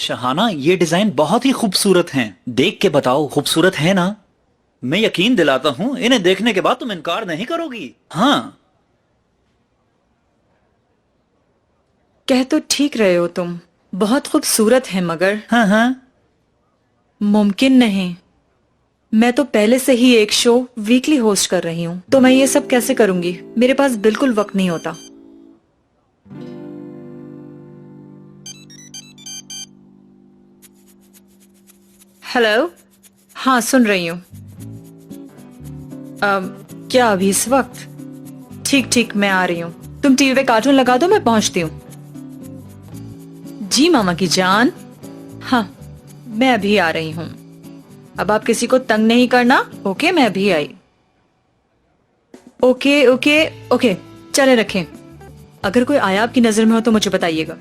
शहाना, ये डिजाइन बहुत ही खूबसूरत हैं। देख के बताओ, खूबसूरत है ना? मैं यकीन दिलाता हूँ, इन्हें देखने के बाद तुम इनकार नहीं करोगी। हाँ, कह तो ठीक रहे हो तुम, बहुत खूबसूरत है, मगर हाँ हाँ। मुमकिन नहीं। मैं तो पहले से ही एक शो वीकली होस्ट कर रही हूँ, तो मैं ये सब कैसे करूंगी? मेरे पास बिल्कुल वक्त नहीं होता। हेलो। हाँ, सुन रही हूँ। क्या अभी इस वक्त? ठीक ठीक, मैं आ रही हूँ। तुम टीवी पे कार्टून लगा दो, मैं पहुंचती हूँ। जी मामा की जान। हाँ, मैं अभी आ रही हूँ। अब आप किसी को तंग नहीं करना। ओके, मैं अभी आई। ओके ओके ओके, चले रखें। अगर कोई आया आपकी नजर में हो तो मुझे बताइएगा।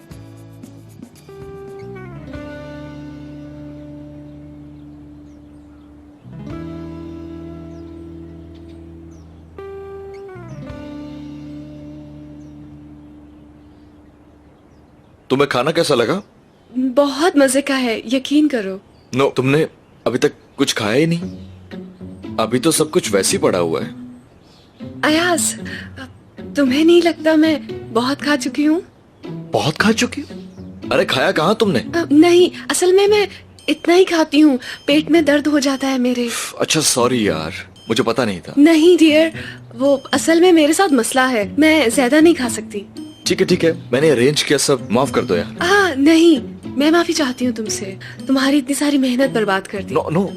तुम्हें खाना कैसा लगा? बहुत मजे का है, यकीन करो। नो, तुमने अभी तक कुछ खाया ही नहीं। अभी तो सब कुछ वैसे ही पड़ा हुआ है। अयाज, तुम्हें नहीं लगता मैं बहुत खा चुकी हूँ? बहुत खा चुकी हो? अरे खाया कहाँ तुमने? नहीं, असल में मैं इतना ही खाती हूँ, पेट में दर्द हो जाता है मेरे। अच्छा सॉरी यार, मुझे पता नहीं था। नहीं डियर, वो असल में मेरे साथ मसला है, मैं ज्यादा नहीं खा सकती। ठीक है, मैंने अरेंज किया सब, माफ कर दो यार। नहीं, मैं माफी चाहती हूँ तुमसे, तुम्हारी इतनी सारी मेहनत बर्बाद कर दी। नो,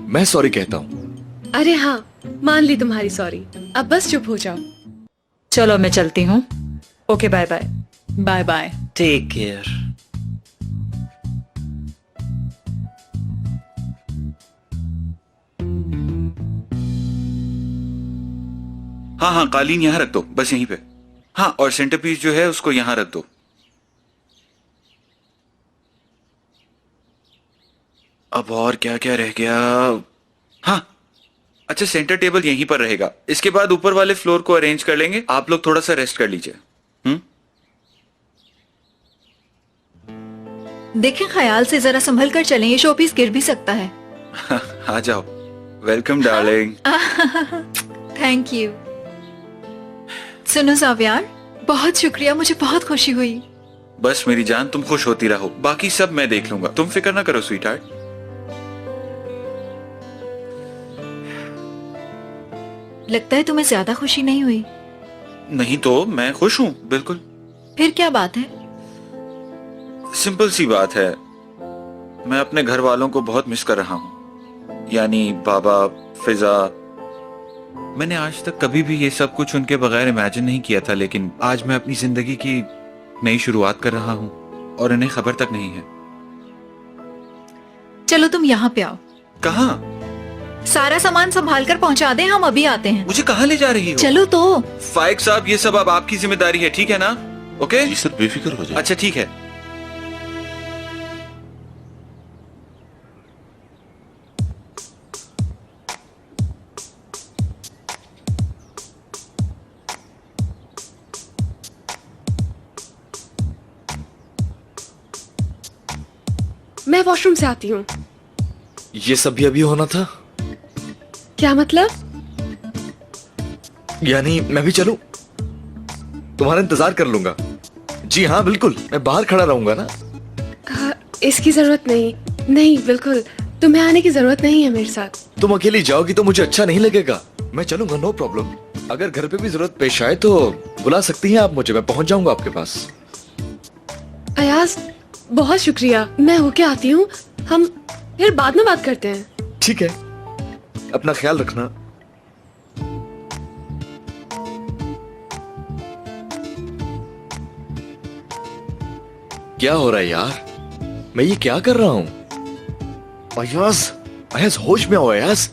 मैं सॉरी कहता हूँ। अरे हाँ, मान ली तुम्हारी सॉरी, अब बस चुप हो जाओ। चलो मैं चलती हूँ। Okay, bye bye. Bye bye. Take care. हाँ हाँ, कालीन यहाँ रख दो, बस यहीं पे। हाँ, और सेंटरपीस जो है उसको यहाँ रख दो। अब और क्या क्या रह गया? हाँ, अच्छा, सेंटर टेबल यहीं पर रहेगा। इसके बाद ऊपर वाले फ्लोर को अरेंज कर लेंगे। आप लोग थोड़ा सा रेस्ट कर लीजिए। देखें, ख्याल से जरा संभल कर चलें, ये शोपीस गिर भी सकता है। आ जाओ। Welcome darling. Thank you. सुनो ज़ावियार, बहुत शुक्रिया, मुझे बहुत खुशी हुई। बस मेरी जान, तुम खुश होती रहो, बाकी सब मैं देख लूंगा, तुम फिक्र ना करो स्वीट हार्ट। लगता है तुम्हें ज्यादा खुशी नहीं हुई। नहीं तो मैं खुश हूँ, बिल्कुल। फिर क्या बात है? सिंपल सी बात है, मैं अपने घर वालों को बहुत मिस कर रहा हूँ, यानी बाबा, फिजा। मैंने आज तक कभी भी ये सब कुछ उनके बगैर इमेजिन नहीं किया था, लेकिन आज मैं अपनी जिंदगी की नई शुरुआत कर रहा हूँ और इन्हें खबर तक नहीं है। चलो तुम यहाँ पे आओ। कहाँ? सारा सामान संभाल कर पहुँचा दें, हम अभी आते हैं। मुझे कहाँ ले जा रही हो? चलो तो। फाइक साहब, ये सब अब आपकी जिम्मेदारी है, ठीक है ना? ओके जी सर, बेफिक्र हो जाए। अच्छा ठीक है। मैं वॉशरूम से आती हूँ। ये सब भी अभी होना था? क्या मतलब? यानी मैं भी चलूं? तुम्हारा इंतजार कर लूंगा। जी हाँ बिल्कुल, मैं बाहर खड़ा रहूंगा ना। इसकी जरूरत नहीं। नहीं, बिल्कुल तुम्हें आने की जरूरत नहीं है मेरे साथ। तुम अकेली जाओगी तो मुझे अच्छा नहीं लगेगा। मैं चलूंगा, नो प्रॉब्लम। अगर घर पे भी जरूरत पेश आए तो बुला सकती हैं आप मुझे, मैं पहुंच जाऊंगा आपके पास। अयाज, बहुत शुक्रिया, मैं होके आती हूँ। हम फिर बाद में बात करते हैं। ठीक है, अपना ख्याल रखना। क्या हो रहा है यार? मैं ये क्या कर रहा हूँ? अयाज, अयाज होश में आओ अयाज।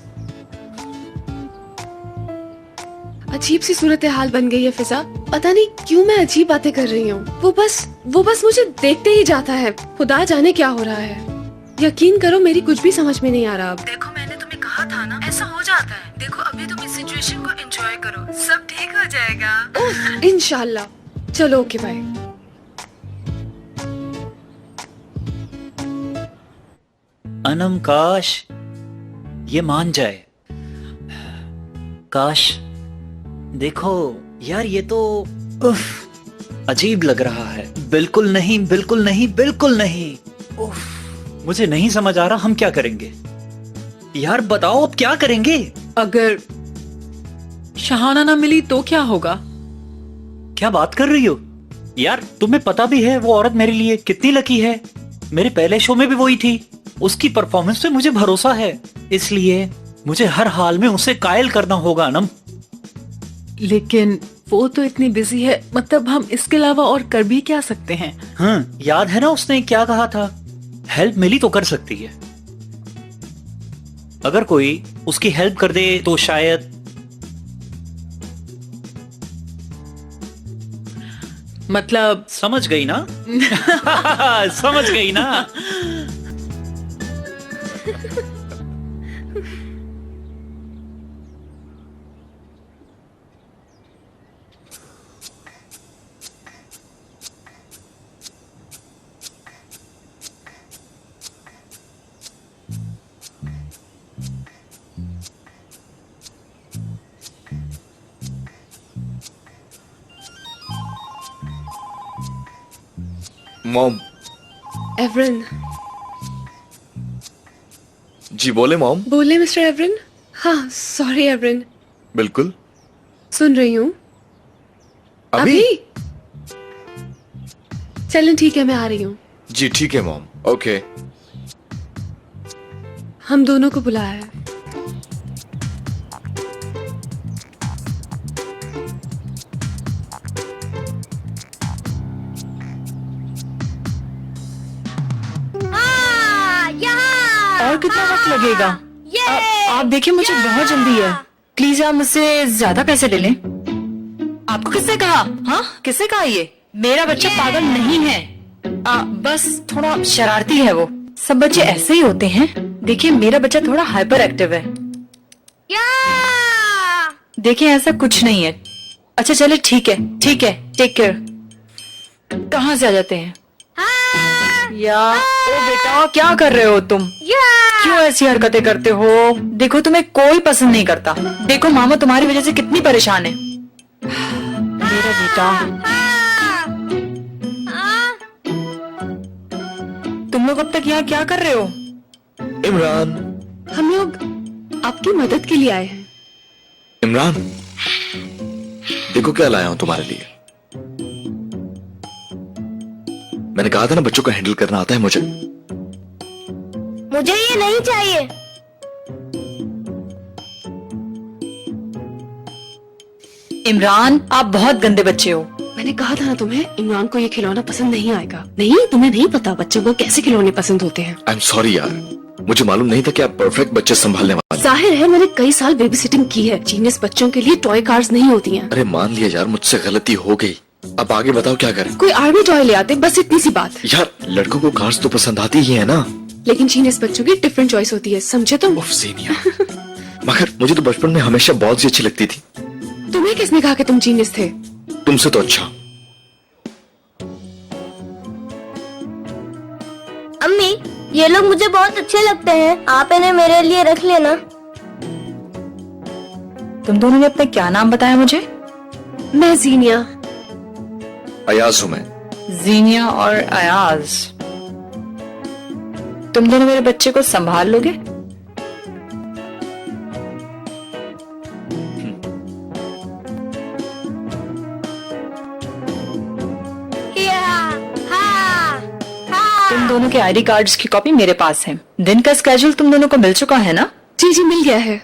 अजीब सी सूरत हाल बन गई है फिजा। पता नहीं क्यों मैं अजीब बातें कर रही हूँ। वो बस मुझे देखते ही जाता है। खुदा जाने क्या हो रहा है। यकीन करो, मेरी कुछ भी समझ में नहीं आ रहा अब। देखो, मैंने तुम्हें कहा था ना, ऐसा हो जाता है। देखो, अभी तुम इस सिचुएशन को एंजॉय करो, सब ठीक हो जाएगा। इंशाल्लाह। चलो, ओके बाय। अनम काश ये मान जाए। काश। देखो यार ये तो उफ, अजीब लग रहा है। बिल्कुल नहीं, बिल्कुल नहीं, बिल्कुल नहीं। उफ, मुझे नहीं समझ आ रहा हम क्या करेंगे। यार बताओ अब क्या करेंगे। अगर शहाना ना मिली तो क्या होगा? क्या बात कर रही हो यार, तुम्हें पता भी है वो औरत मेरे लिए कितनी लकी है। मेरे पहले शो में भी वही थी। उसकी परफॉर्मेंस पे मुझे भरोसा है, इसलिए मुझे हर हाल में उसे कायल करना होगा अनम। लेकिन वो तो इतनी बिजी है, मतलब हम इसके अलावा और कर भी क्या सकते हैं? हाँ, याद है ना उसने क्या कहा था, हेल्प मिली तो कर सकती है। अगर कोई उसकी हेल्प कर दे तो शायद। मतलब समझ गई ना? समझ गई ना? मॉम। एवरन। जी बोले मॉम। बोले मिस्टर एवरन। हाँ सॉरी एवरन। बिल्कुल। सुन रही हूँ। अभी? चलें ठीक है, मैं आ रही हूँ। जी ठीक है मॉम। ओके। हम दोनों को बुलाया है। और कितना वक्त लगेगा? आप देखिए मुझे बहुत जल्दी है। प्लीज आप मुझसे ज्यादा पैसे ले लें। आपको किसने कहा? हाँ किसने कहा? ये मेरा बच्चा पागल नहीं है। बस थोड़ा शरारती है वो। सब बच्चे ऐसे ही होते हैं। देखिए मेरा बच्चा थोड़ा हाइपर एक्टिव है। देखिए ऐसा कुछ नहीं है। अच्छा चले ठीक है, ठीक है, टेक केयर। कहाँ से आ जाते हैं? या ओ बेटा क्या कर रहे हो तुम? क्यों ऐसी हरकतें करते हो? देखो तुम्हें कोई पसंद नहीं करता। देखो मामा तुम्हारी वजह से कितनी परेशान है। मेरा बेटा। तुम लोग अब तक यहाँ क्या कर रहे हो? इमरान। हम लोग आपकी मदद के लिए आए हैं। इमरान देखो क्या लाया हूं तुम्हारे लिए। मैंने कहा था ना बच्चों को हैंडल करना आता है मुझे। मुझे ये नहीं चाहिए। इमरान आप बहुत गंदे बच्चे हो। मैंने कहा था ना तुम्हें, इमरान को ये खिलौना पसंद नहीं आएगा। नहीं तुम्हें नहीं पता बच्चों को कैसे खिलौने पसंद होते हैं। आई एम सॉरी यार, मुझे मालूम नहीं था कि आप परफेक्ट बच्चे संभालने वाले। जाहिर है मैंने कई साल बेबी सिटिंग की है। जीनियस बच्चों के लिए टॉय कार्स नहीं होती हैं। अरे मान लिया यार, मुझसे गलती हो गई। अब आगे बताओ क्या करें। कोई आर्मी टॉय ले आते, बस इतनी सी बात। यार लड़कों को कार्स तो पसंद आती ही है ना। लेकिन जीनियस बच्चों की डिफरेंट चॉइस होती है, समझे तुम? उफ सीनिया। मगर मुझे तो बचपन में हमेशा बहुत सी अच्छी लगती थी। तुम्हें किसने कहा कि तुम जीनियस थे? तुमसे तो अच्छा। अम्मी ये लोग मुझे बहुत अच्छे लगते हैं, आप इन्हें मेरे लिए रख लेना। तुम दोनों ने अपना क्या नाम बताया मुझे? मैं जीनिया। अयाज हूं मैं। जीनिया और अयाज। तुम दोनों मेरे बच्चे को संभाल लोगे? तुम दोनों के आईडी कार्ड्स की कॉपी मेरे पास है। दिन का स्केड्यूल तुम दोनों को मिल चुका है ना? जी जी मिल गया है।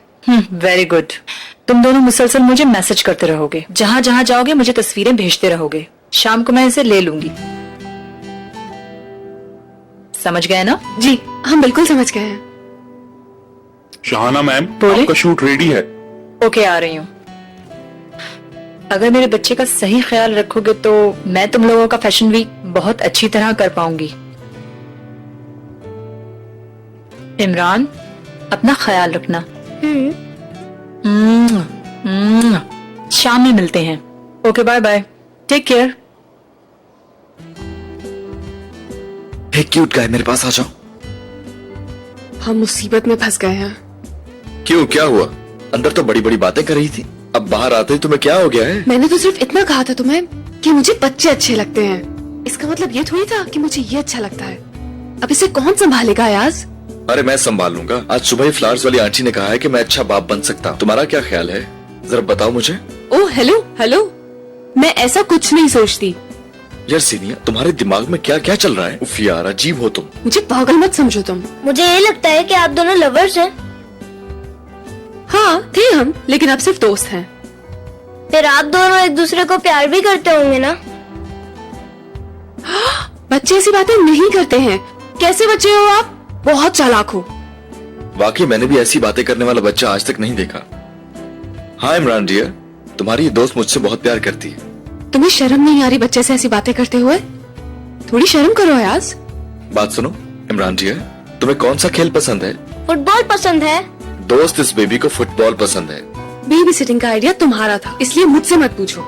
Very good. तुम दोनों मुसलसल मुझे मैसेज करते रहोगे। जहाँ जहाँ जाओगे मुझे तस्वीरें भेजते रहोगे। शाम को मैं इसे ले लूंगी। समझ गए ना? जी हम बिल्कुल समझ गए हैं। शहाना मैम, बोले? आपका शूट रेडी है। ओके आ रही हूँ। अगर मेरे बच्चे का सही ख्याल रखोगे तो मैं तुम लोगों का फैशन वीक बहुत अच्छी तरह कर पाऊंगी। इमरान अपना ख्याल रखना। शाम में मिलते हैं। Okay bye bye, take care. Hey cute guy, मेरे पास आ जाओ। हम मुसीबत में फंस गए हैं। क्यों, क्या हुआ? अंदर तो बड़ी बड़ी बातें कर रही थी, अब बाहर आते ही तुम्हें क्या हो गया है? मैंने तो सिर्फ इतना कहा था तुम्हें कि मुझे बच्चे अच्छे लगते हैं। इसका मतलब ये थोड़ी था कि मुझे ये अच्छा लगता है। अब इसे कौन संभालेगा अयाज? अरे मैं संभाल लूंगा। आज सुबह ही फ्लावर्स वाली आंटी ने कहा है कि मैं अच्छा बाप बन सकता हूँ। तुम्हारा क्या ख्याल है, जरा बताओ मुझे। ओह हेलो हेलो, मैं ऐसा कुछ नहीं सोचती। यार सीनिया, तुम्हारे दिमाग में क्या क्या चल रहा है? उफ यार, अजीब हो तुम। मुझे पागल मत समझो तुम। मुझे ये लगता है कि आप दोनों लवर्स हैं। हाँ थे हम, लेकिन अब सिर्फ दोस्त हैं। फिर आप दोनों एक दूसरे को प्यार भी करते होंगे ना? बच्चे ऐसी बातें नहीं करते हैं। कैसे बच्चे हो आप? बहुत चालाक हो। वाकई मैंने भी ऐसी बातें करने वाला बच्चा आज तक नहीं देखा। हाँ इमरान डियर, तुम्हारी ये दोस्त मुझसे बहुत प्यार करती है। तुम्हें शर्म नहीं आ रही बच्चे से ऐसी बातें करते हुए? थोड़ी शर्म करो अयाज। बात सुनो इमरान डियर, तुम्हें कौन सा खेल पसंद है? फुटबॉल पसंद है। दोस्त इस बेबी को फुटबॉल पसंद है। बेबी सिटिंग का आइडिया तुम्हारा था, इसलिए मुझसे मत पूछो।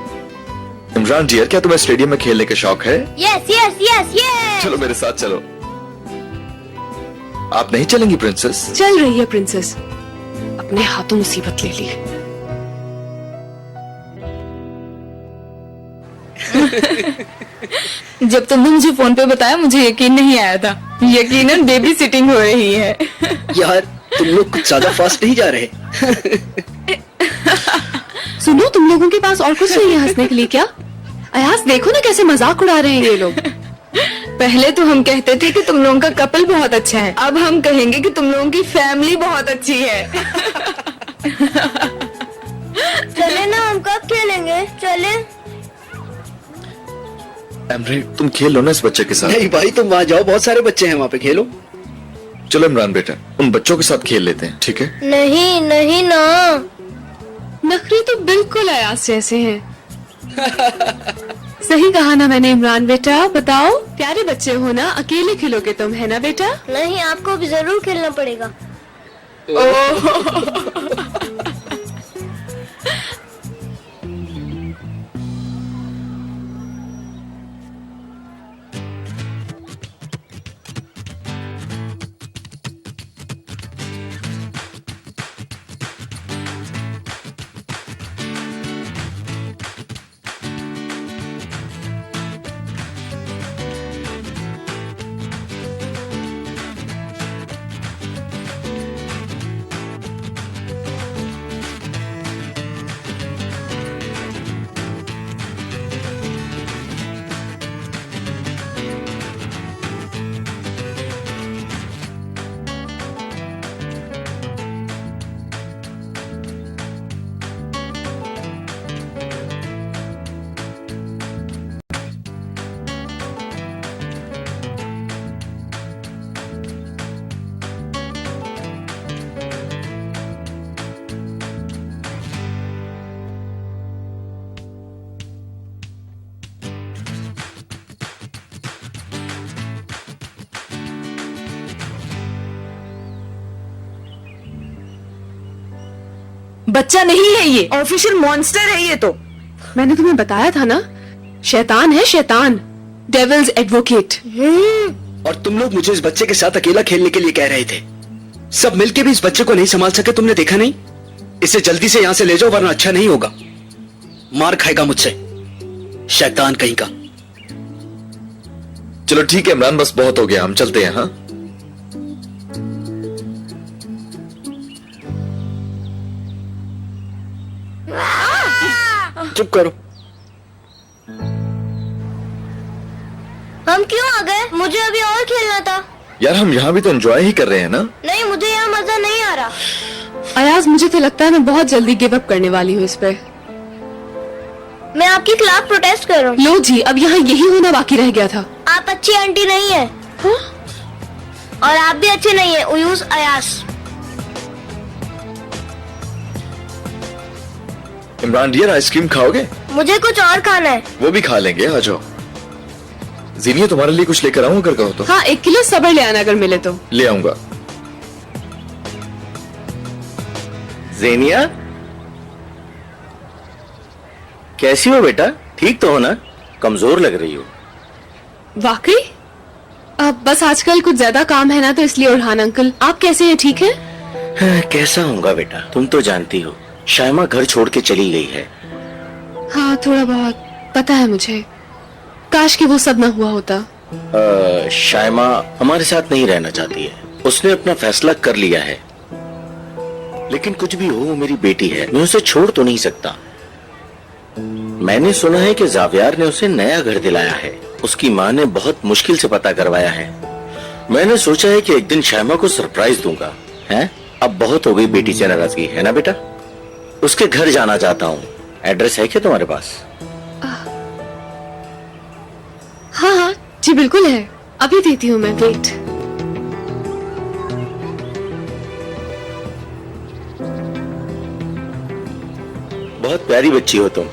इमरान डियर, क्या तुम्हें स्टेडियम में खेलने का शौक है? Yes yes yes yes. चलो मेरे साथ चलो। आप नहीं चलेंगी प्रिंसेस? चल रही है प्रिंसेस, अपने हाथों मुसीबत ले ली। जब तुमने मुझे फोन पे बताया मुझे यकीन नहीं आया था। यकीनन बेबी सिटिंग हो रही है। यार तुम लोग कुछ ज्यादा फास्ट नहीं जा रहे? सुनो, तुम लोगों के पास और कुछ नहीं है हंसने के लिए क्या? अयाज देखो ना कैसे मजाक उड़ा रहे हैं ये लोग। पहले तो हम कहते थे कि तुम लोगों का कपल बहुत अच्छा है, अब हम कहेंगे कि तुम लोगों की फैमिली बहुत अच्छी है। चले ना, हम कब खेलेंगे? चले। एमरे, तुम खेल लो ना इस बच्चे के साथ। नहीं भाई, तुम वहाँ जाओ, बहुत सारे बच्चे हैं वहाँ पे, खेलो। चलो इमरान बेटा, उन बच्चों के साथ खेल लेते हैं, ठीक है? नहीं नहीं ना। नखरे तो बिल्कुल अयाज जैसे हैं। सही कहा ना मैंने इमरान बेटा? बताओ, प्यारे बच्चे हो ना, अकेले खेलोगे तुम, है ना बेटा? नहीं, आपको भी जरूर खेलना पड़ेगा। बच्चा नहीं है ये, ऑफिशियल मॉन्स्टर है ये तो। मैंने तुम्हें बताया था ना, शैतान है शैतान, डेविल्स एडवोकेट। और तुम लोग मुझे इस बच्चे के साथ अकेला खेलने के लिए कह रहे थे। सब मिलके भी इस बच्चे को नहीं संभाल सके, तुमने देखा नहीं? इसे जल्दी से यहाँ से ले जाओ वरना अच्छा नहीं होगा। मार खाएगा मुझसे, शैतान कहीं का। चलो ठीक है इमरान, बस बहुत हो गया, हम चलते हैं। हाँ चुप करो। हम क्यों आ गए? मुझे अभी और खेलना था। यार, हम यहाँ भी तो एंजॉय ही कर रहे हैं ना। नहीं, मुझे यहाँ मजा नहीं आ रहा। अयाज, मुझे तो लगता है मैं बहुत जल्दी गिव अप करने वाली हूँ इस पे। मैं आपके खिलाफ प्रोटेस्ट कर रहा हूँ। लो जी, अब यहाँ यही होना बाकी रह गया था। आप अच्छी आंटी नहीं है। हाँ? और आप भी अच्छे नहीं है, उयूस अयास। इमरान डियर, आइसक्रीम खाओगे? मुझे कुछ और खाना है। वो भी खा लेंगे, आ जाओ। जीनिया, तुम्हारे लिए कुछ लेकर आऊं अगर कहो तो? हाँ, 1 किलो सब्र ले आना अगर मिले तो। ले आऊंगा। ज़ेनिया, कैसी हो बेटा? ठीक तो हो ना? कमजोर लग रही हो। वाकई? अब बस आजकल कुछ ज्यादा काम है ना, तो इसलिए। उरहान अंकल, आप कैसे हैं? ठीक है? कैसा होऊंगा बेटा, तुम तो जानती हो शाइमा घर छोड़ के चली गई है। हाँ, थोड़ा बहुत पता है मुझे। काश कि वो सब ना हुआ होता। शाइमा हमारे साथ नहीं रहना चाहती है, उसने अपना फैसला कर लिया है। लेकिन कुछ भी हो, वो मेरी बेटी है, मैं उसे छोड़ तो नहीं सकता। मैंने सुना है कि जावियार ने उसे नया घर दिलाया है। उसकी माँ ने बहुत मुश्किल से पता करवाया है। मैंने सोचा है कि एक दिन शाइमा को सरप्राइज दूंगा। हैं? अब बहुत हो गई बेटी से नाराजगी, है ना बेटा? उसके घर जाना चाहता हूँ। एड्रेस है क्या तुम्हारे पास? हाँ हाँ जी बिल्कुल है, अभी देती हूँ मैं। वेट। बहुत प्यारी बच्ची हो तुम,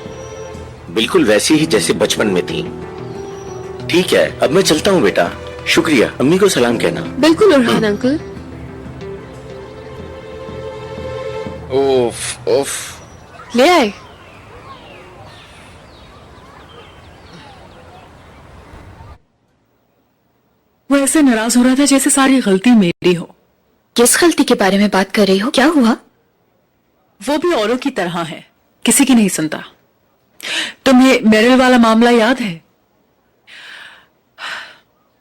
बिल्कुल वैसी ही जैसे बचपन में थी। ठीक है, अब मैं चलता हूँ बेटा। शुक्रिया, अम्मी को सलाम कहना। बिल्कुल उरहान अंकल। ओफ ओफ। ले आए? वो ऐसे नाराज हो रहा था जैसे सारी गलती मेरी हो। किस गलती के बारे में बात कर रही हो? क्या हुआ? वो भी औरों की तरह है, किसी की नहीं सुनता। तुम्हें मेरिल वाला मामला याद है?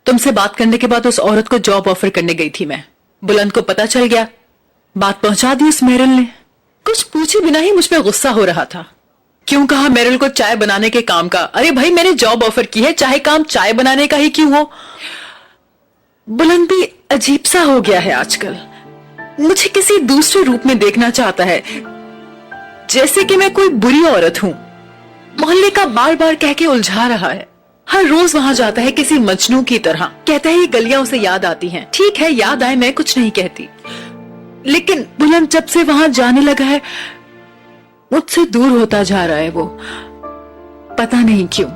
तुमसे बात करने के बाद उस औरत को जॉब ऑफर करने गई थी मैं। बुलंद को पता चल गया, बात पहुंचा दी उस मेरिल ने। कुछ पूछे बिना ही मुझ पे गुस्सा हो रहा था। क्यों कहा मेरिल को चाय बनाने के काम का? अरे भाई, मैंने जॉब ऑफर की है, चाहे काम चाय बनाने का ही क्यों हो। बुलंद भी अजीब सा हो गया है आजकल, मुझे किसी दूसरे रूप में देखना चाहता है, जैसे कि मैं कोई बुरी औरत हूं। मोहल्ले का बार बार कह के उलझा रहा है। हर रोज वहां जाता है किसी मजनू की तरह, कहता है ये गलियां उसे याद आती हैं। ठीक है, याद आए, मैं कुछ नहीं कहती, लेकिन बुलंद जब से वहां जाने लगा है मुझसे दूर होता जा रहा है वो, पता नहीं क्यों।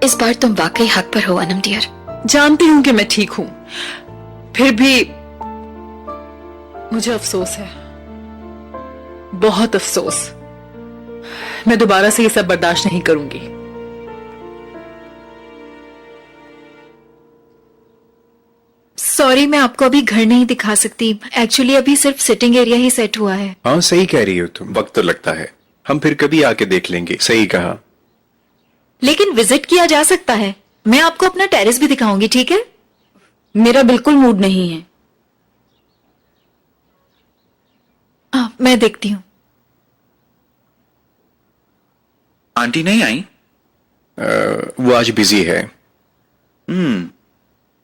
इस बार तुम वाकई हक पर हो अनम डियर। जानती हूं कि मैं ठीक हूं, फिर भी मुझे अफसोस है, बहुत अफसोस। मैं दोबारा से ये सब बर्दाश्त नहीं करूंगी। सॉरी, मैं आपको अभी घर नहीं दिखा सकती। एक्चुअली अभी सिर्फ सिटिंग एरिया ही सेट हुआ है। हाँ सही कह रही हो तुम, वक्त तो लगता है। हम फिर कभी आके देख लेंगे। सही कहा। लेकिन विजिट किया जा सकता है। मैं आपको अपना टेरेस भी दिखाऊंगी, ठीक है? मेरा बिल्कुल मूड नहीं है। मैं देखती हूँ। आंटी नहीं आई? वो आज बिजी है।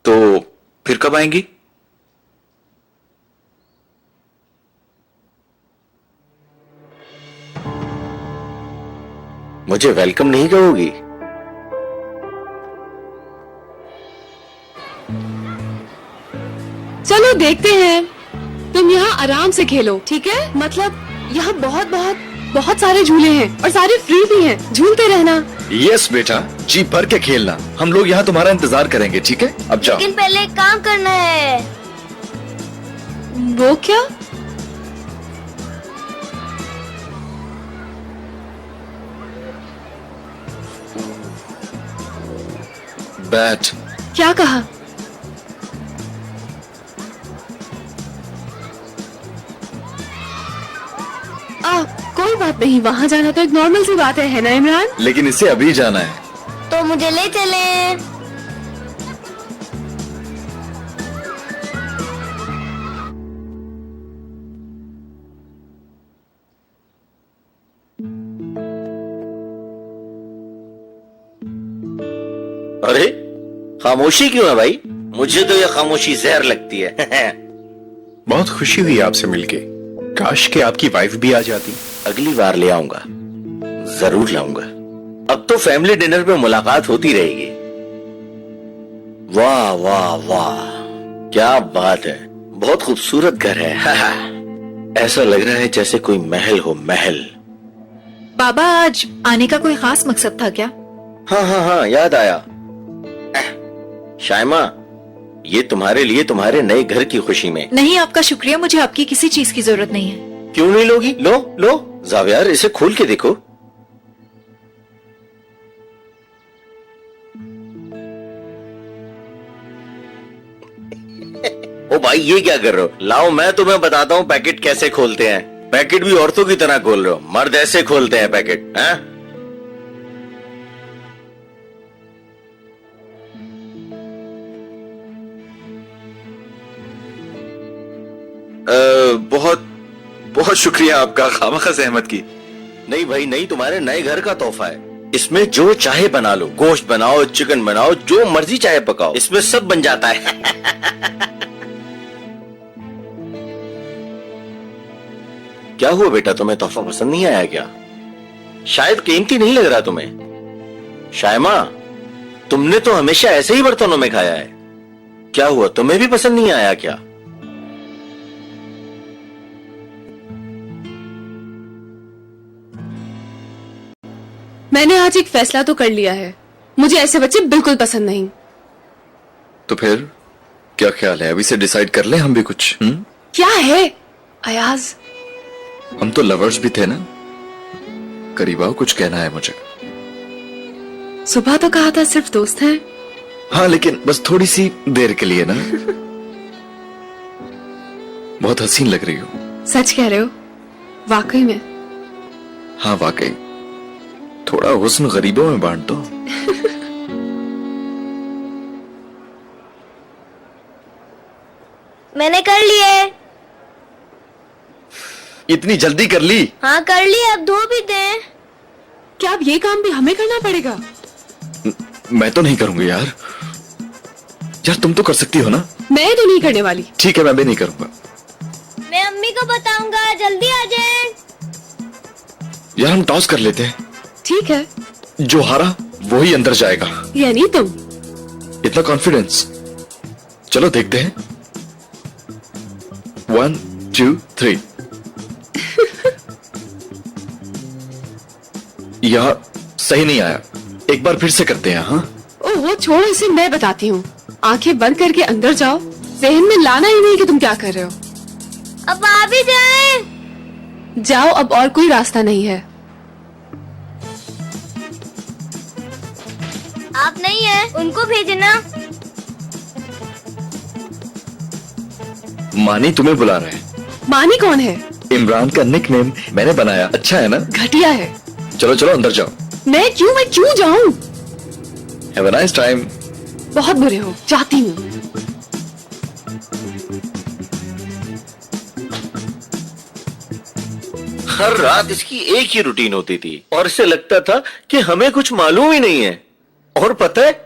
तो फिर कब आएंगी? मुझे वेलकम नहीं कहोगी? चलो देखते हैं। तुम यहाँ आराम से खेलो, ठीक है? मतलब यहाँ बहुत बहुत बहुत सारे झूले हैं और सारे फ्री भी हैं। झूलते रहना। यस बेटा, जी भर के खेलना। हम लोग यहाँ तुम्हारा इंतजार करेंगे, ठीक है? अब जाओ। लेकिन पहले एक काम करना है। वो क्या? बैट। क्या कहा? कोई बात नहीं, वहाँ जाना तो एक नॉर्मल सी बात है ना इमरान? लेकिन इसे अभी जाना है। तो मुझे ले चले। अरे खामोशी क्यों है भाई? मुझे तो यह खामोशी जहर लगती है। बहुत खुशी हुई आपसे मिलके। काश के आपकी वाइफ भी आ जाती। अगली बार ले आऊंगा, जरूर लाऊंगा। अब तो फैमिली डिनर पे मुलाकात होती रहेगी। वाह वाह वाह, क्या बात है, बहुत खूबसूरत घर है। ऐसा लग रहा है जैसे कोई महल हो, महल। बाबा, आज आने का कोई खास मकसद था क्या? हाँ हाँ हाँ, याद आया। शाइमा, ये तुम्हारे लिए तुम्हारे नए घर की खुशी में। नहीं, आपका शुक्रिया, मुझे आपकी किसी चीज की जरूरत नहीं है। क्यों नहीं लोगी? लो लो जावियार, इसे खोल के देखो। ओ भाई ये क्या कर रहे हो? लाओ मैं तुम्हें बताता हूँ पैकेट कैसे खोलते हैं। पैकेट भी औरतों की तरह खोल रहे हो, मर्द ऐसे खोलते हैं पैकेट, हैं? बहुत बहुत शुक्रिया आपका, खामखा ज़हमत की। नहीं भाई नहीं, तुम्हारे नए घर का तोहफा है। इसमें जो चाहे बना लो, गोश्त बनाओ, चिकन बनाओ, जो मर्जी चाहे पकाओ, इसमें सब बन जाता है। क्या हुआ बेटा, तुम्हें तोहफा पसंद नहीं आया क्या? शायद कीमती नहीं लग रहा तुम्हें। शायमा, तुमने तो हमेशा ऐसे ही बर्तनों में खाया है। क्या हुआ, तुम्हें भी पसंद नहीं आया क्या? मैंने आज एक फैसला तो कर लिया है, मुझे ऐसे बच्चे बिल्कुल पसंद नहीं। तो फिर क्या ख्याल है, अभी से डिसाइड कर ले हम भी कुछ? क्या है अयाज? हम तो लवर्स भी थे ना। करीब आओ, कुछ कहना है मुझे। सुबह तो कहा था सिर्फ दोस्त हैं। हाँ लेकिन बस थोड़ी सी देर के लिए ना। बहुत हसीन लग रही हो। सच कह रहे हो? वाकई में? हाँ वाकई। थोड़ा हुस्न गरीबों में बांट दो। मैंने कर लिए। इतनी जल्दी कर ली? हाँ कर लिए, अब धो भी दे। क्या अब ये काम भी हमें करना पड़ेगा? मैं तो नहीं करूंगी यार। यार तुम तो कर सकती हो ना। मैं तो नहीं करने वाली। ठीक है, मैं भी नहीं करूंगा। मैं अम्मी को बताऊंगा, जल्दी आ जाए। यार हम टॉस कर लेते हैं। ठीक है। जो हारा वो ही अंदर जाएगा। यानी तुम? इतना कॉन्फिडेंस? चलो देखते हैं। 1 2 3। यार सही नहीं आया, एक बार फिर से करते हैं। हाँ ओहो छोड़ो इसे, मैं बताती हूँ। आंखें बंद करके अंदर जाओ, जहन में लाना ही नहीं कि तुम क्या कर रहे हो। अब आ भी जाए। जाओ, अब और कोई रास्ता नहीं है। आप नहीं है, उनको भेजना। मानी तुम्हें बुला रहे हैं। मानी कौन है? इमरान का निकनेम मैंने बनाया, अच्छा है ना? घटिया है। चलो चलो अंदर जाओ। मैं क्यों जाऊं? Have a nice time. बहुत बुरे हो, जाती हूँ। हर रात इसकी एक ही रूटीन होती थी और इसे लगता था कि हमें कुछ मालूम ही नहीं है। और पता है,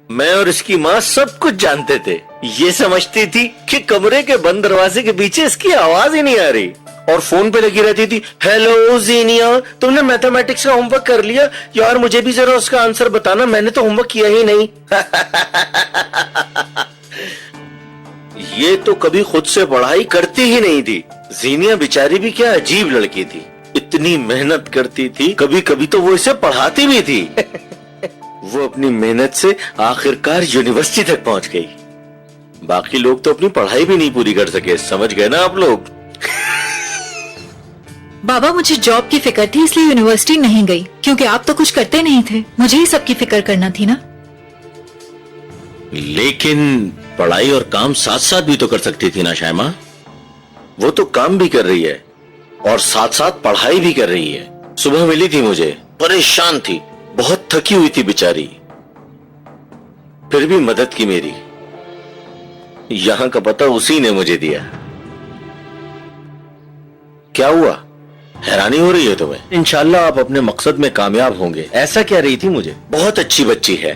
मैं और इसकी माँ सब कुछ जानते थे। ये समझती थी कि कमरे के बंद दरवाजे के पीछे इसकी आवाज ही नहीं आ रही, और फोन पे लगी रहती थी। हेलो जीनिया, तुमने मैथमेटिक्स का होमवर्क कर लिया? यार मुझे भी जरा उसका आंसर बताना, मैंने तो होमवर्क किया ही नहीं। ये तो कभी खुद से पढ़ाई करती ही नहीं थी। जीनिया बेचारी भी क्या अजीब लड़की थी, इतनी मेहनत करती थी, कभी कभी तो वो इसे पढ़ाती भी थी। वो अपनी मेहनत से आखिरकार यूनिवर्सिटी तक पहुंच गई। बाकी लोग तो अपनी पढ़ाई भी नहीं पूरी कर सके, समझ गए ना आप लोग? बाबा मुझे जॉब की फिक्र थी इसलिए यूनिवर्सिटी नहीं गई, क्योंकि आप तो कुछ करते नहीं थे, मुझे ही सबकी फिक्र करना थी ना। लेकिन पढ़ाई और काम साथ साथ भी तो कर सकती थी ना शायमा। वो तो काम भी कर रही है और साथ साथ पढ़ाई भी कर रही है। सुबह मिली थी मुझे, परेशान थी, बहुत थकी हुई थी बेचारी, फिर भी मदद की मेरी। यहां का पता उसी ने मुझे दिया। क्या हुआ, हैरानी हो रही है तुम्हें? इंशाल्लाह आप अपने मकसद में कामयाब होंगे, ऐसा कह रही थी मुझे। बहुत अच्छी बच्ची है,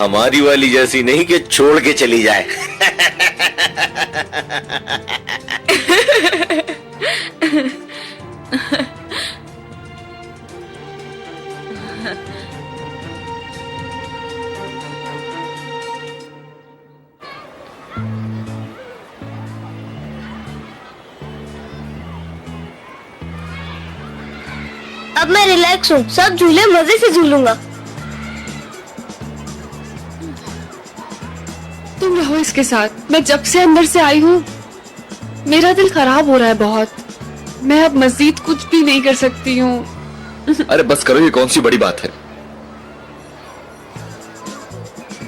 हमारी वाली जैसी नहीं कि छोड़ के चली जाए। अब मैं रिलैक्स हूँ, सब झूले मजे से झूलूंगा। तुम रहो इसके साथ। मैं जब से अंदर से आई हूँ मेरा दिल खराब हो रहा है बहुत। मैं अब मजीद कुछ भी नहीं कर सकती हूँ। अरे बस करो, ये कौन सी बड़ी बात है?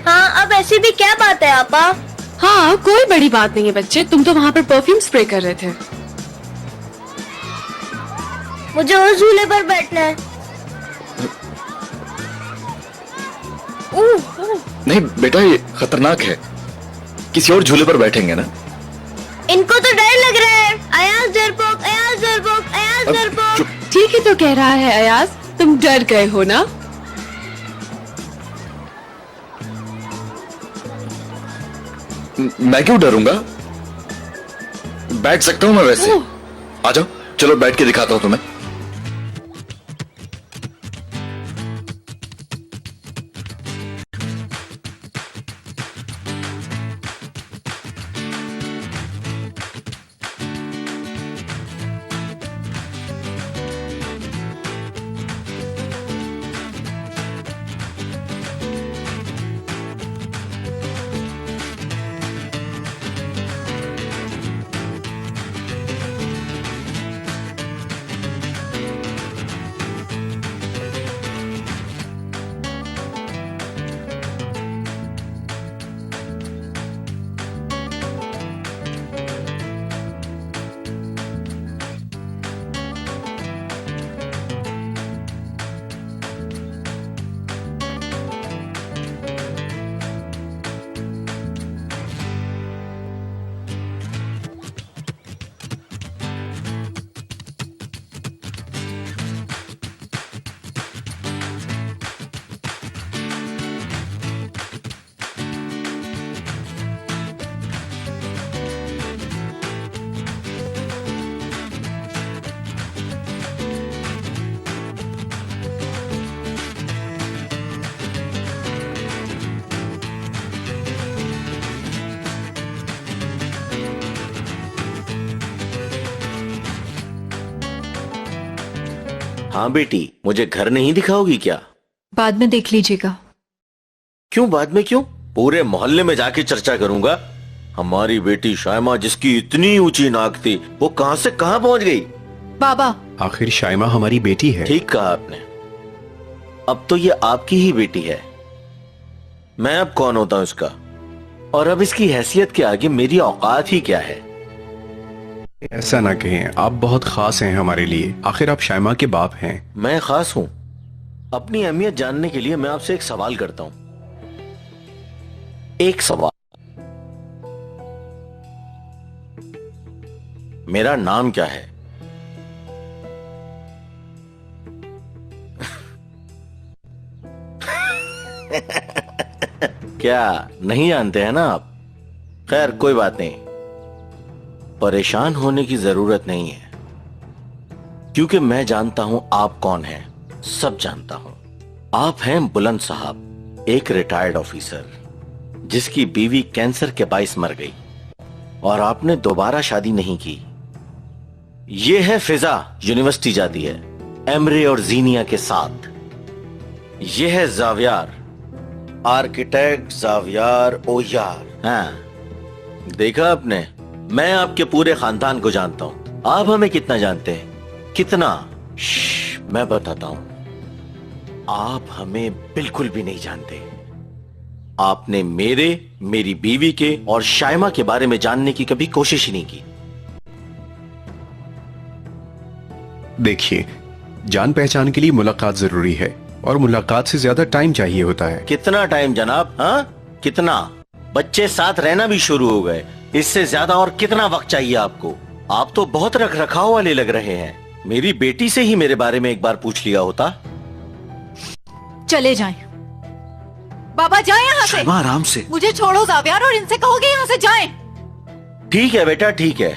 हाँ अब ऐसी भी क्या बात है आपा? हाँ, कोई बड़ी बात नहीं है बच्चे, तुम तो वहाँ पर परफ्यूम स्प्रे कर रहे थे। मुझे उस झूले पर बैठना है। नहीं बेटा, ये खतरनाक है। किसी और झूले पर बैठेंगे ना। इनको तो डर लग रहा है। अयाज डरपोक, अयाज डरपोक, अयाज डरपोक। ठीक ही तो कह रहा है अयाज, तुम डर गए हो ना। मैं क्यों डरूंगा, बैठ सकता हूं मैं वैसे। आ जाओ, चलो बैठ के दिखाता हूं तुम्हें। हाँ बेटी, मुझे घर नहीं दिखाओगी क्या? बाद में देख लीजिएगा। क्यों बाद में क्यों? पूरे मोहल्ले में जाके चर्चा करूंगा। हमारी बेटी शायमा, जिसकी इतनी ऊंची नाक थी, वो कहां से कहां पहुंच गई। बाबा, आखिर शायमा हमारी बेटी है। ठीक कहा आपने। अब तो ये आपकी ही बेटी है। मैं अब कौन होता हूं इसका? और अब इसकी हैसियत के आगे मेरी औकात ही क्या है? ऐसा ना कहें, आप बहुत खास हैं हमारे लिए। आखिर आप शायमा के बाप हैं। मैं खास हूं? अपनी अहमियत जानने के लिए मैं आपसे एक सवाल करता हूं। एक सवाल, मेरा नाम क्या है? क्या नहीं जानते हैं ना आप? खैर कोई बात नहीं, परेशान होने की जरूरत नहीं है, क्योंकि मैं जानता हूं आप कौन हैं। सब जानता हूं। आप हैं बुलंद साहब, एक रिटायर्ड ऑफिसर जिसकी बीवी कैंसर के बाइस मर गई और आपने दोबारा शादी नहीं की। ये है फिजा, यूनिवर्सिटी जाती है एमरे और जीनिया के साथ। ये है जावियार, आर्किटेक्ट जावियार ओयार। हाँ, देखा आपने? मैं आपके पूरे खानदान को जानता हूं। आप हमें कितना जानते हैं? कितना? मैं बताता हूं, आप हमें बिल्कुल भी नहीं जानते। आपने मेरे, मेरी बीवी के और शायमा के बारे में जानने की कभी कोशिश ही नहीं की। देखिए, जान पहचान के लिए मुलाकात जरूरी है और मुलाकात से ज्यादा टाइम चाहिए होता है। कितना टाइम जनाब? हाँ, कितना? बच्चे साथ रहना भी शुरू हो गए, इससे ज्यादा और कितना वक्त चाहिए आपको? आप तो बहुत रख रखाव वाले लग रहे हैं। मेरी बेटी से ही मेरे बारे में एक बार पूछ लिया होता। चले जाएं। बाबा जाएं यहाँ से। आराम से। मुझे छोड़ो जावियार और इनसे कहोगे यहाँ से जाएं। ठीक है बेटा, ठीक है,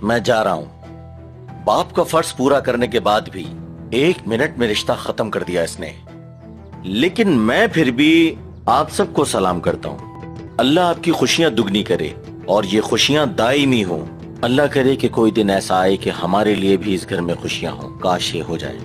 मैं जा रहा हूं। बाप का फर्ज पूरा करने के बाद भी 1 मिनट में रिश्ता खत्म कर दिया इसने। लेकिन मैं फिर भी आप सबको सलाम करता हूं। अल्लाह आपकी खुशियां दुगनी करे और ये खुशियां दायमी हो। अल्लाह करे कि कोई दिन ऐसा आए कि हमारे लिए भी इस घर में खुशियां हो। काश ये हो जाए।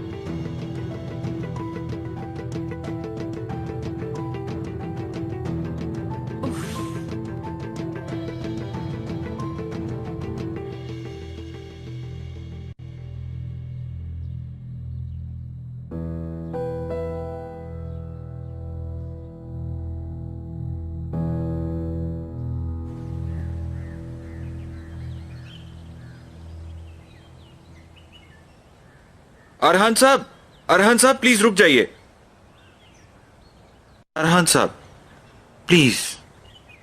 अरहान साहब प्लीज रुक जाइए। अरहान साहब प्लीज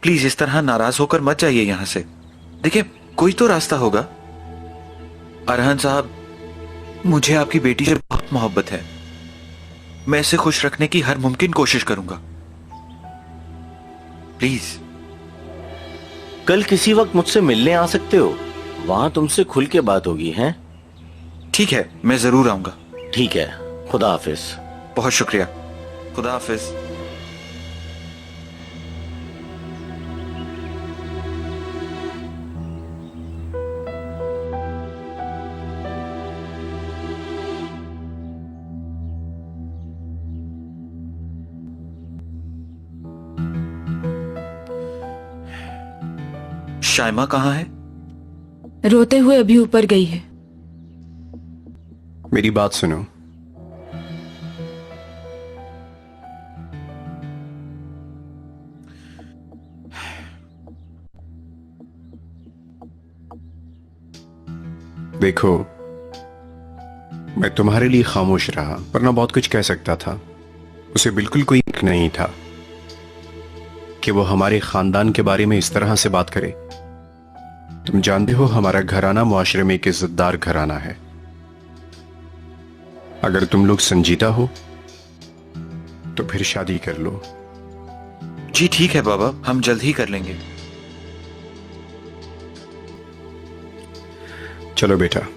प्लीज इस तरह नाराज होकर मत जाइए यहां से। देखिए कोई तो रास्ता होगा। अरहान साहब, मुझे आपकी बेटी से बहुत मोहब्बत है। मैं इसे खुश रखने की हर मुमकिन कोशिश करूंगा। प्लीज। कल किसी वक्त मुझसे मिलने आ सकते हो, वहां तुमसे खुल के बात होगी। हैं? ठीक है, मैं जरूर आऊंगा। ठीक है, खुदा हाफिज। बहुत शुक्रिया, खुदा हाफिज। शाइमा कहाँ है? रोते हुए अभी ऊपर गई है। मेरी बात सुनो। देखो, मैं तुम्हारे लिए खामोश रहा, वरना बहुत कुछ कह सकता था। उसे बिल्कुल कोई हक नहीं था कि वो हमारे खानदान के बारे में इस तरह से बात करे। तुम जानते हो हमारा घराना मुआशरे में एक इज्जतदार घराना है। अगर तुम लोग संजीदा हो तो फिर शादी कर लो। जी ठीक है बाबा, हम जल्द ही कर लेंगे। चलो बेटा।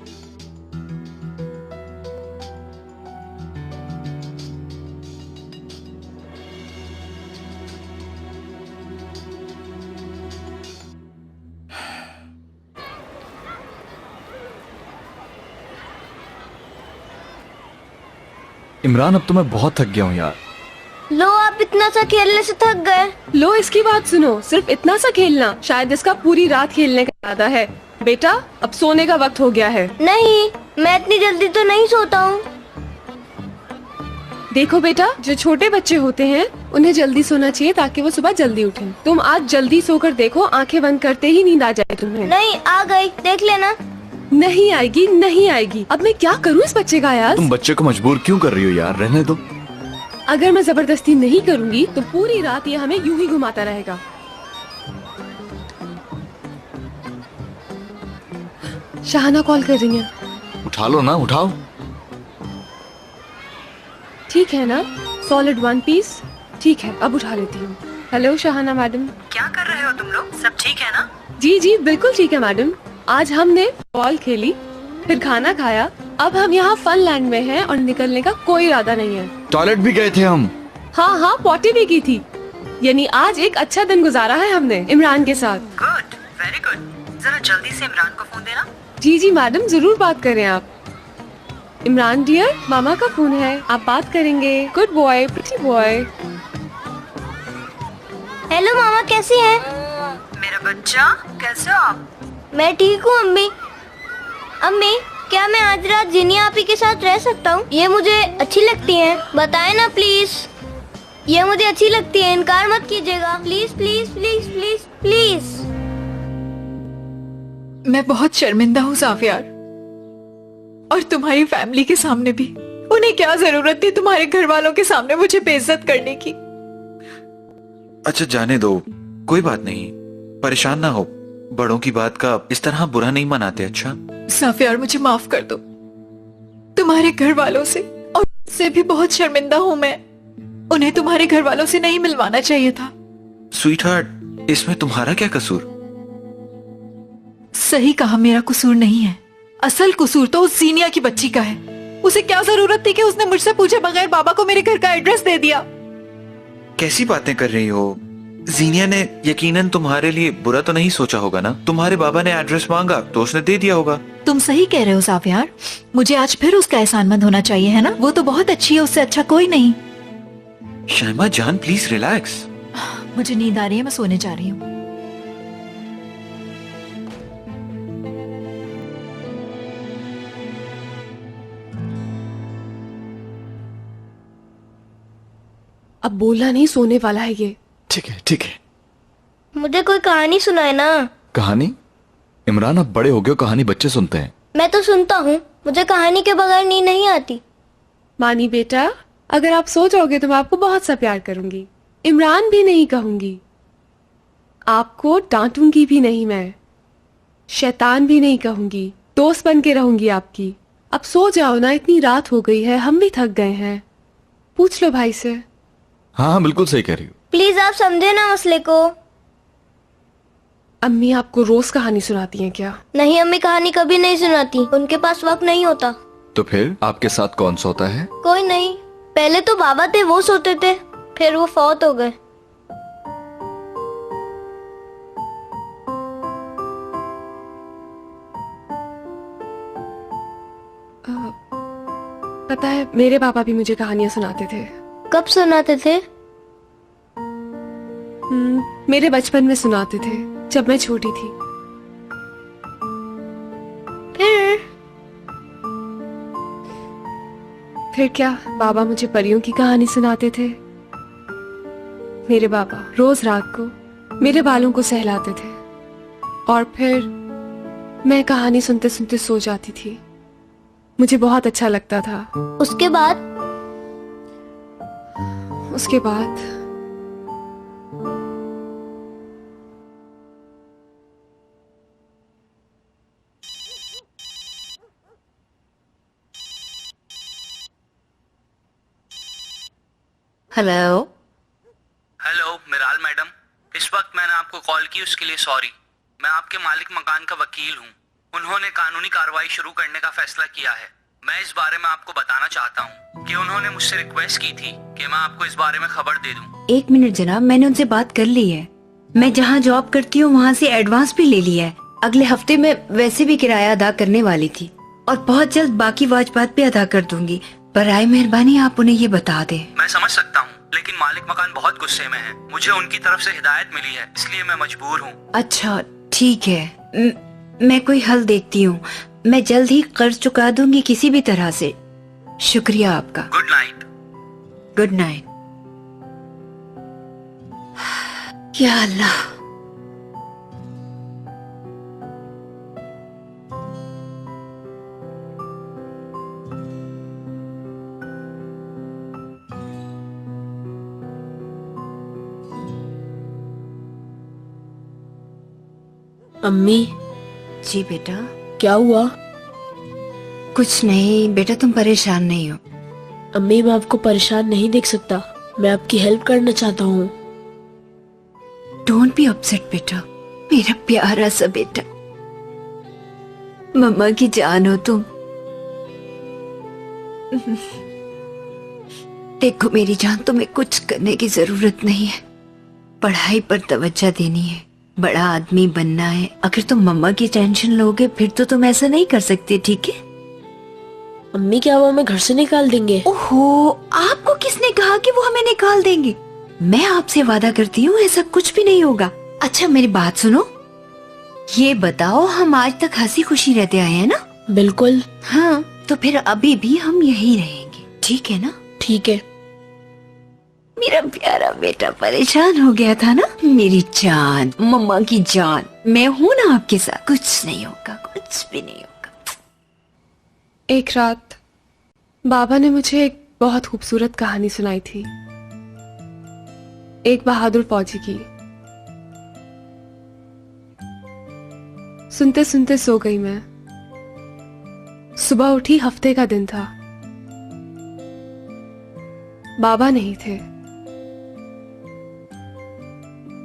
इमरान, अब तो मैं बहुत थक गया हूँ यार। लो, आप इतना सा खेलने से थक गए। लो, इसकी बात सुनो। सिर्फ इतना सा खेलना, शायद इसका पूरी रात खेलने का इरादा है। बेटा, अब सोने का वक्त हो गया है। नहीं, मैं इतनी जल्दी तो नहीं सोता हूँ। देखो बेटा, जो छोटे बच्चे होते हैं उन्हें जल्दी सोना चाहिए ताकि वो सुबह जल्दी उठें। तुम आज जल्दी सोकर देखो, आंखें बंद करते ही नींद आ जाए तुम्हें। नहीं, आ गई, देख लेना। नहीं आएगी, नहीं आएगी। अब मैं क्या करूँ इस बच्चे का यार? तुम बच्चे को मजबूर क्यों कर रही हो यार, रहने दो। अगर मैं जबरदस्ती नहीं करूँगी तो पूरी रात ये हमें यूं ही घुमाता रहेगा। शाहाना कॉल कर रही है। उठा लो ना, उठाओ। ठीक है ना, सॉलिड वन पीस। ठीक है, अब उठा लेती हूँ। Hello Shahana madam. क्या कर रहे हो तुम लोग? सब ठीक है ना? जी जी बिल्कुल ठीक है मैडम। आज हमने बॉल खेली, फिर खाना खाया। अब हम यहाँ फन लैंड में हैं और निकलने का कोई इरादा नहीं है। टॉयलेट भी गए थे हम। हाँ हाँ, पॉटी भी की थी। यानी आज एक अच्छा दिन गुजारा है हमने इमरान के साथ। Good, very good. जरा जल्दी से इमरान को फोन देना। जी जी मैडम, जरूर बात करें आप। इमरान डियर, मामा का फोन है, आप बात करेंगे। Good boy, pretty boy. Hello mama, कैसी हैं? मेरा बच्चा, कैसे हो आप? मैं ठीक हूँ अम्मी। अम्मी, क्या मैं आज रात जिनिया आपी के साथ रह सकता हूँ? ये मुझे अच्छी लगती हैं, बताए ना प्लीज। ये मुझे अच्छी लगती है, इनकार मत कीजिएगा please please please please please. मैं बहुत शर्मिंदा हूँ साफियार, और तुम्हारी फैमिली के सामने भी। उन्हें क्या जरूरत थी तुम्हारे घर वालों के सामने मुझे बेइज्जत करने की? अच्छा जाने दो, कोई बात नहीं, परेशान ना हो। बड़ों की बात का इस तरह बुरा नहीं मनाते। अच्छा साफियार, मुझे माफ कर दो। तुम्हारे घर वालों से और से भी बहुत शर्मिंदा हूँ मैं। उन्हें तुम्हारे घर वालों से नहीं मिलवाना चाहिए था। स्वीटहार्ट, इसमें तुम्हारा क्या कसूर? सही कहा, मेरा कसूर नहीं है। असल कसूर तो उस जीनिया की बच्ची का है। उसे क्या जरूरत थी कि उसने मुझसे पूछे बगैर बाबा को मेरे घर का एड्रेस दे दिया? कैसी बातें कर रही हो? जीनिया ने यकीनन तुम्हारे लिए बुरा तो नहीं सोचा होगा ना। तुम्हारे बाबा ने एड्रेस मांगा तो उसने दे दिया होगा। तुम सही कह रहे हो साफियार, मुझे आज फिर उसका एहसानमंद होना चाहिए, है ना? वो तो बहुत अच्छी है, उससे अच्छा कोई नहीं। शाइमा जान, प्लीज रिलैक्स। मुझे नींद आ रही है, मैं सोने जा रही हूँ। अब बोलना नहीं, सोने वाला है ये। ठीक है ठीक है। मुझे कोई कहानी सुनाए ना। कहानी? इमरान, अब बड़े हो गए हो, कहानी बच्चे सुनते हैं। मैं तो सुनता हूँ। मुझे कहानी के बगैर नींद नहीं आती। मानी बेटा, अगर आप सो जाओगे तो मैं आपको बहुत सा प्यार करूंगी। इमरान भी नहीं कहूंगी, आपको डांटूंगी भी नहीं, मैं शैतान भी नहीं कहूंगी, दोस्त बन के रहूंगी आपकी। अब सो जाओ ना, इतनी रात हो गई है, हम भी थक गए हैं। पूछ लो भाई से। हाँ हाँ बिल्कुल सही कह रही हो। प्लीज आप समझे ना मसले को। अम्मी आपको रोज कहानी सुनाती हैं क्या? नहीं, अम्मी कहानी कभी नहीं सुनाती, उनके पास वक्त नहीं होता। तो फिर आपके साथ कौन सोता है? कोई नहीं, पहले तो बाबा थे, वो सोते थे, फिर वो फौत हो गए। पता है, मेरे पापा भी मुझे कहानियां सुनाते थे। कब सुनाते थे? मेरे बचपन में सुनाते थे, जब मैं छोटी थी। फिर क्या, बाबा मुझे परियों की कहानी सुनाते थे। मेरे बाबा रोज रात को मेरे बालों को सहलाते थे और फिर मैं कहानी सुनते सुनते सो जाती थी। मुझे बहुत अच्छा लगता था। उसके बाद हेलो मिराल मैडम, इस वक्त मैंने आपको कॉल की उसके लिए सॉरी। मैं आपके मालिक मकान का वकील हूँ। उन्होंने कानूनी कार्रवाई शुरू करने का फैसला किया है। मैं इस बारे में आपको बताना चाहता हूँ कि उन्होंने मुझसे रिक्वेस्ट की थी कि मैं आपको इस बारे में खबर दे दूँ। 1 मिनट जनाब, मैंने उनसे बात कर ली है। मैं जहाँ जॉब करती हूँ वहाँ से एडवांस भी ले लिया है। अगले हफ्ते में वैसे भी किराया अदा करने वाली थी और बहुत जल्द बाकी वाजबात भी अदा कर दूंगी। बराए मेहरबानी आप उन्हें ये बता दें। मैं समझ सकता हूँ, लेकिन मालिक मकान बहुत गुस्से में है। मुझे उनकी तरफ से हिदायत मिली है, इसलिए मैं मजबूर हूँ। अच्छा ठीक है, मैं कोई हल देखती हूँ। मैं जल्द ही कर्ज चुका दूंगी किसी भी तरह से। शुक्रिया आपका। Good night. Good night. या अल्लाह, अम्मी। जी बेटा। क्या हुआ? कुछ नहीं बेटा, तुम परेशान नहीं हो। अम्मी, मैं आपको परेशान नहीं देख सकता। मैं आपकी हेल्प करना चाहता हूँ। डोंट बी अपसेट बेटा, मेरा प्यारा सा बेटा। मम्मा की जान हो तुम। देखो मेरी जान, तुम्हें कुछ करने की जरूरत नहीं है। पढ़ाई पर तवज्जो देनी है, बड़ा आदमी बनना है। अगर तुम मम्मा की टेंशन लोगे फिर तो तुम ऐसा नहीं कर सकते, ठीक है? अम्मी, क्या वो हमें घर से निकाल देंगे? ओहो, आपको किसने कहा कि वो हमें निकाल देंगे? मैं आपसे वादा करती हूँ ऐसा कुछ भी नहीं होगा। अच्छा मेरी बात सुनो, ये बताओ, हम आज तक हंसी खुशी रहते आए हैं ना? बिल्कुल। हाँ, तो फिर अभी भी हम यही रहेंगे, ठीक है ना? ठीक है। मेरा प्यारा बेटा परेशान हो गया था ना? मेरी जान, मम्मा की जान, मैं हूँ ना आपके साथ। कुछ नहीं होगा, कुछ भी नहीं होगा। एक रात बाबा ने मुझे एक बहुत खूबसूरत कहानी सुनाई थी, एक बहादुर फौजी की। सुनते सुनते सो गई मैं। सुबह उठी, हफ्ते का दिन था। बाबा नहीं थे,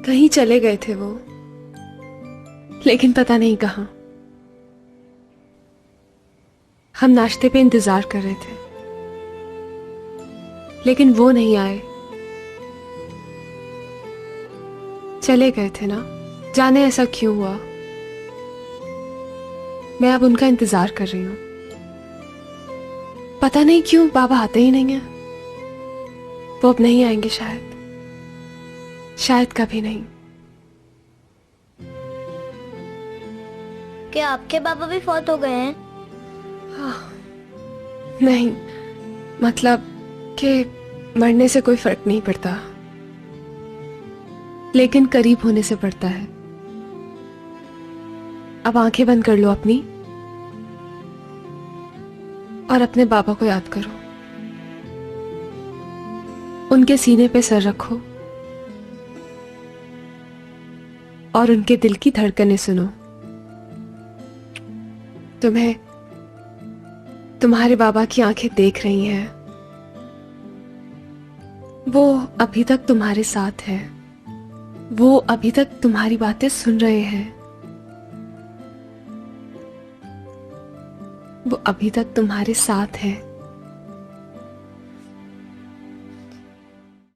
कहीं चले गए थे वो, लेकिन पता नहीं कहां। हम नाश्ते पे इंतजार कर रहे थे, लेकिन वो नहीं आए। चले गए थे ना, जाने ऐसा क्यों हुआ। मैं अब उनका इंतजार कर रही हूं। पता नहीं क्यों बाबा आते ही नहीं है। वो अब नहीं आएंगे, शायद कभी नहीं। क्या आपके बाबा भी फौत हो गए हैं? नहीं, मतलब कि मरने से कोई फर्क नहीं पड़ता, लेकिन करीब होने से पड़ता है। अब आंखें बंद कर लो अपनी। और अपने बाबा को याद करो। उनके सीने पे सर रखो और उनके दिल की धड़कनें सुनो। तुम्हें तुम्हारे बाबा की आंखें देख रही हैं। वो अभी तक तुम्हारे साथ है। वो अभी तक तुम्हारी बातें सुन रहे हैं। वो अभी तक तुम्हारे साथ है।